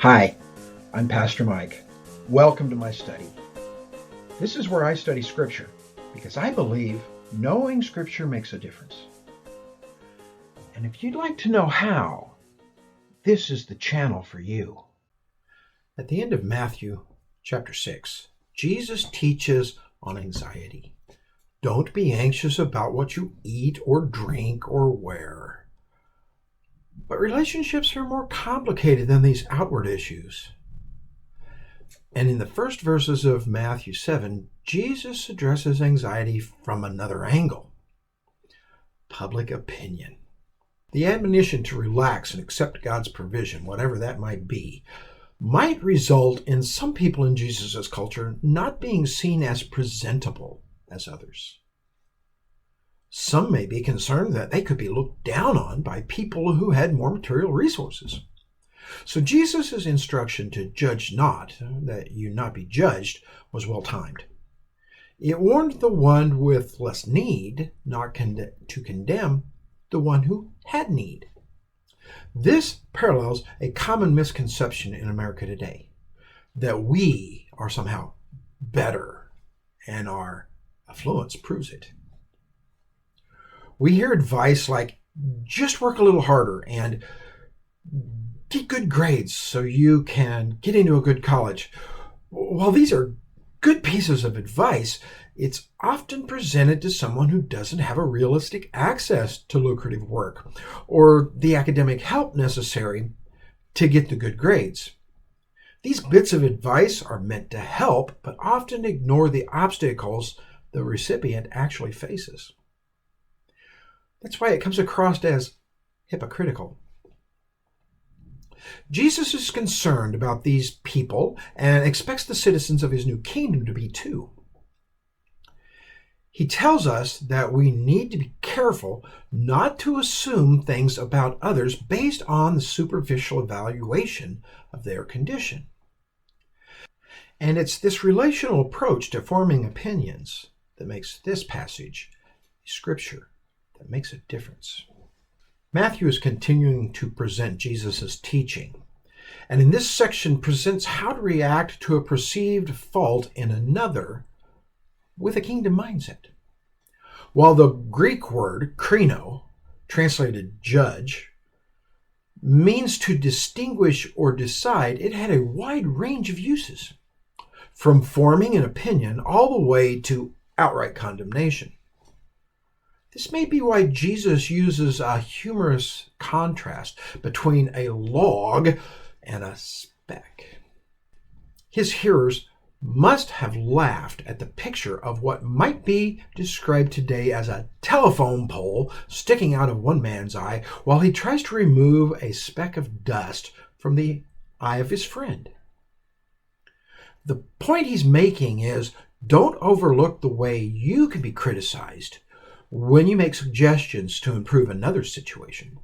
Hi, I'm Pastor Mike. Welcome to my study. This is where I study Scripture because I believe knowing Scripture makes a difference. And if you'd like to know how, this is the channel for you. At the end of Matthew chapter 6, Jesus teaches on anxiety. Don't be anxious about what you eat or drink or wear. But relationships are more complicated than these outward issues. And in the first verses of Matthew 7, Jesus addresses anxiety from another angle. Public opinion. The admonition to relax and accept God's provision, whatever that might be, might result in some people in Jesus' culture not being seen as presentable as others. Some may be concerned that they could be looked down on by people who had more material resources. So Jesus' instruction to judge not, that you not be judged, was well timed. It warned the one with less need not to condemn the one who had need. This parallels a common misconception in America today, that we are somehow better, and our affluence proves it. We hear advice like, just work a little harder and get good grades so you can get into a good college. While these are good pieces of advice, it's often presented to someone who doesn't have a realistic access to lucrative work or the academic help necessary to get the good grades. These bits of advice are meant to help, but often ignore the obstacles the recipient actually faces. That's why it comes across as hypocritical. Jesus is concerned about these people and expects the citizens of his new kingdom to be too. He tells us that we need to be careful not to assume things about others based on the superficial evaluation of their condition. And it's this relational approach to forming opinions that makes this passage a scripture that makes a difference. Matthew is continuing to present Jesus' teaching, and in this section presents how to react to a perceived fault in another with a kingdom mindset. While the Greek word krino, translated judge, means to distinguish or decide, it had a wide range of uses, from forming an opinion all the way to outright condemnation. This may be why Jesus uses a humorous contrast between a log and a speck. His hearers must have laughed at the picture of what might be described today as a telephone pole sticking out of one man's eye while he tries to remove a speck of dust from the eye of his friend. The point he's making is, don't overlook the way you can be criticized when you make suggestions to improve another situation.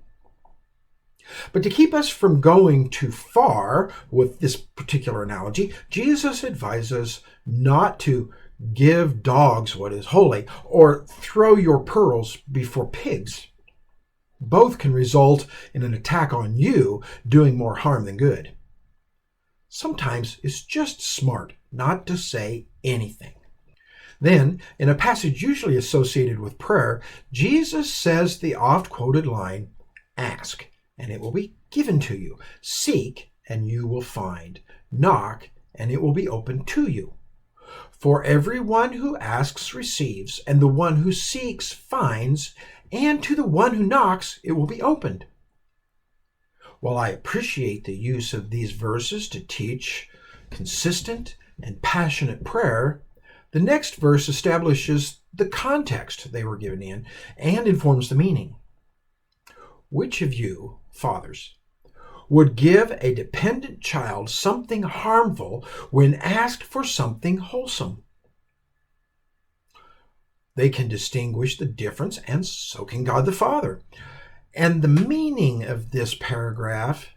But to keep us from going too far with this particular analogy, Jesus advises not to give dogs what is holy or throw your pearls before pigs. Both can result in an attack on you, doing more harm than good. Sometimes it's just smart not to say anything. Then, in a passage usually associated with prayer, Jesus says the oft-quoted line, "Ask, and it will be given to you. Seek, and you will find. Knock, and it will be opened to you. For everyone who asks receives, and the one who seeks finds, and to the one who knocks it will be opened." While I appreciate the use of these verses to teach consistent and passionate prayer, the next verse establishes the context they were given in and informs the meaning. Which of you, fathers, would give a dependent child something harmful when asked for something wholesome? They can distinguish the difference, and so can God the Father. And the meaning of this paragraph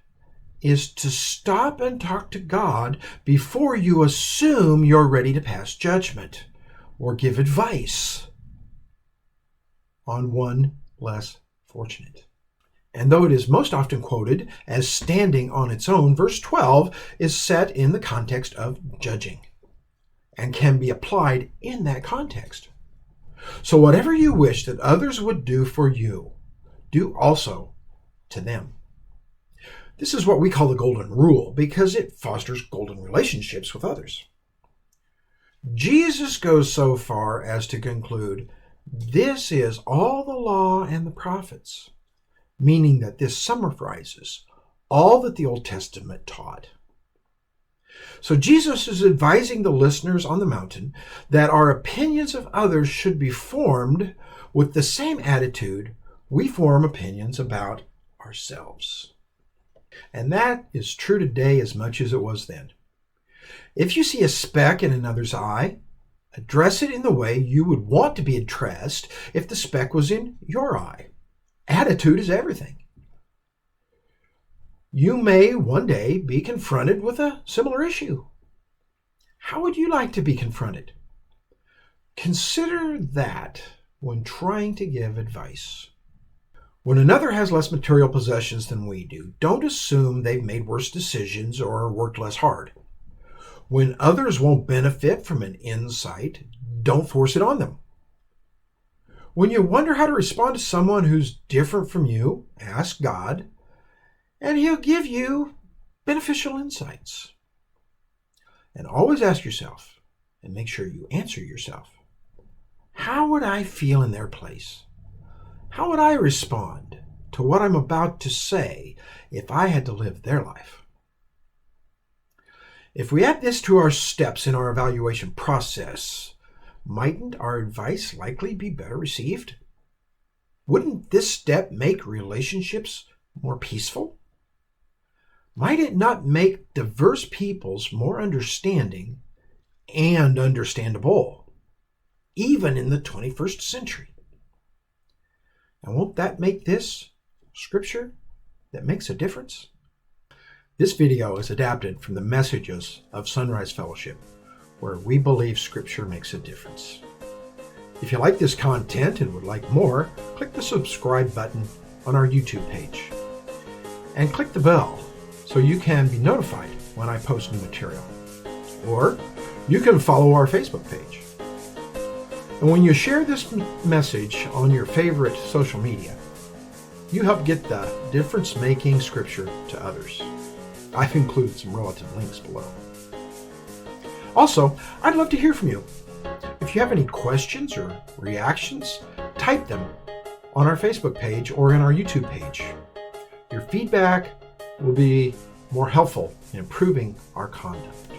is to stop and talk to God before you assume you're ready to pass judgment or give advice on one less fortunate. And though it is most often quoted as standing on its own, verse 12 is set in the context of judging and can be applied in that context. So whatever you wish that others would do for you, do also to them. This is what we call the golden rule because it fosters golden relationships with others. Jesus goes so far as to conclude, this is all the law and the prophets, meaning that this summarizes all that the Old Testament taught. So Jesus is advising the listeners on the mountain that our opinions of others should be formed with the same attitude we form opinions about ourselves. And that is true today as much as it was then. If you see a speck in another's eye, address it in the way you would want to be addressed if the speck was in your eye. Attitude is everything. You may one day be confronted with a similar issue. How would you like to be confronted? Consider that when trying to give advice. When another has less material possessions than we do, don't assume they've made worse decisions or worked less hard. When others won't benefit from an insight, don't force it on them. When you wonder how to respond to someone who's different from you, ask God, and He'll give you beneficial insights. And always ask yourself, and make sure you answer yourself, how would I feel in their place? How would I respond to what I'm about to say if I had to live their life? If we add this to our steps in our evaluation process, mightn't our advice likely be better received? Wouldn't this step make relationships more peaceful? Might it not make diverse peoples more understanding and understandable, even in the 21st century? And won't that make this scripture that makes a difference? This video is adapted from the messages of Sunrise Fellowship, where we believe scripture makes a difference. If you like this content and would like more, click the subscribe button on our YouTube page. And click the bell so you can be notified when I post new material. Or you can follow our Facebook page. And when you share this message on your favorite social media, you help get the difference-making scripture to others. I've included some relative links below. Also, I'd love to hear from you. If you have any questions or reactions, type them on our Facebook page or in our YouTube page. Your feedback will be more helpful in improving our conduct.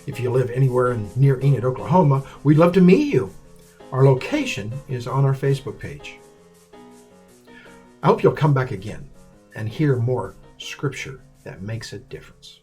If you live anywhere near Enid, Oklahoma, we'd love to meet you. Our location is on our Facebook page. I hope you'll come back again and hear more scripture that makes a difference.